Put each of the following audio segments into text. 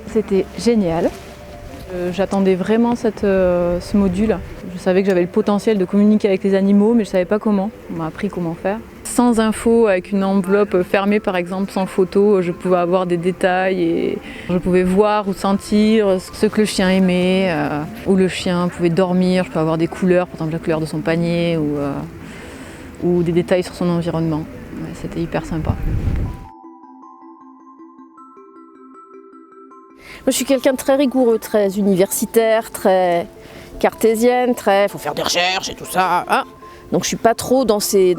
C'était génial. J'attendais vraiment ce module. Je savais que j'avais le potentiel de communiquer avec les animaux, mais je ne savais pas comment. On m'a appris comment faire. Sans info, avec une enveloppe fermée par exemple, sans photo, je pouvais avoir des détails et je pouvais voir ou sentir ce que le chien aimait, où le chien pouvait dormir. Je pouvais avoir des couleurs, par exemple la couleur de son panier ou des détails sur son environnement. Ouais, c'était hyper sympa. Moi, je suis quelqu'un de très rigoureux, très universitaire, très cartésienne, faut faire des recherches et tout ça. Hein. Donc je suis pas trop dans ce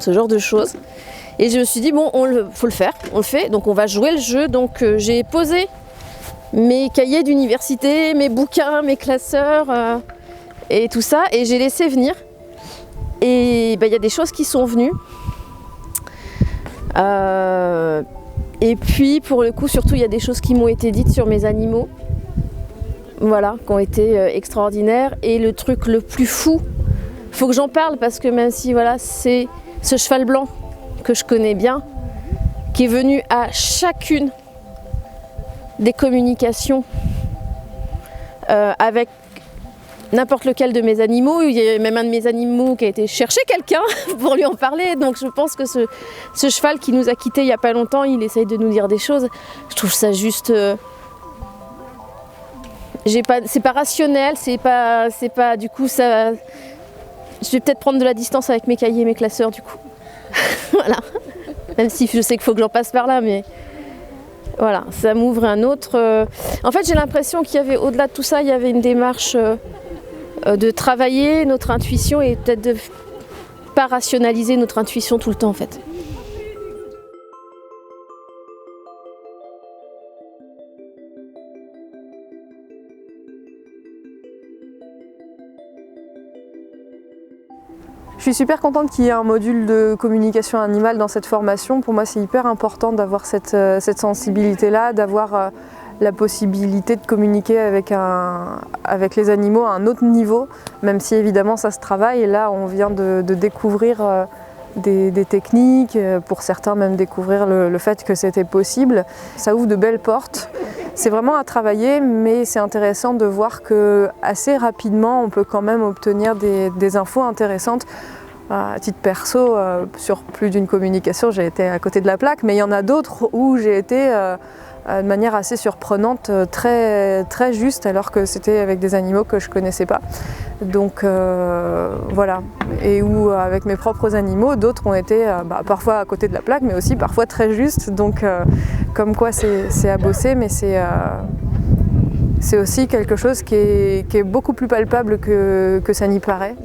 genre de choses. Et je me suis dit, bon, faut le faire, on le fait, donc on va jouer le jeu. Donc j'ai posé mes cahiers d'université, mes bouquins, mes classeurs et tout ça, et j'ai laissé venir. Et il y a des choses qui sont venues. Et puis pour le coup, surtout, il y a des choses qui m'ont été dites sur mes animaux, voilà, qui ont été extraordinaires. Et le truc le plus fou, faut que j'en parle parce que même si voilà, c'est ce cheval blanc que je connais bien, qui est venu à chacune des communications avec n'importe lequel de mes animaux. Il y a même un de mes animaux qui a été chercher quelqu'un pour lui en parler. Donc je pense que ce cheval qui nous a quittés il n'y a pas longtemps, il essaye de nous dire des choses. Je trouve ça juste... c'est pas rationnel, c'est pas du coup ça... Je vais peut-être prendre de la distance avec mes cahiers et mes classeurs du coup. Voilà. Même si je sais qu'il faut que j'en passe par là, mais... Voilà, ça m'ouvre un autre... En fait, j'ai l'impression qu'il y avait, au-delà de tout ça, il y avait une démarche de travailler notre intuition et peut-être de pas rationaliser notre intuition tout le temps, en fait. Je suis super contente qu'il y ait un module de communication animale dans cette formation. Pour moi, c'est hyper important d'avoir cette sensibilité-là, d'avoir la possibilité de communiquer avec les animaux à un autre niveau, même si évidemment ça se travaille. Et là, on vient de découvrir des techniques, pour certains même découvrir le fait que c'était possible. Ça ouvre de belles portes. C'est vraiment à travailler, mais c'est intéressant de voir que assez rapidement, on peut quand même obtenir des infos intéressantes. À titre perso, sur plus d'une communication, j'ai été à côté de la plaque, mais il y en a d'autres où j'ai été de manière assez surprenante, très, très juste, alors que c'était avec des animaux que je ne connaissais pas. Donc voilà, et où avec mes propres animaux, d'autres ont été parfois à côté de la plaque, mais aussi parfois très justes. Donc comme quoi c'est à bosser, mais c'est aussi quelque chose qui est beaucoup plus palpable que ça n'y paraît.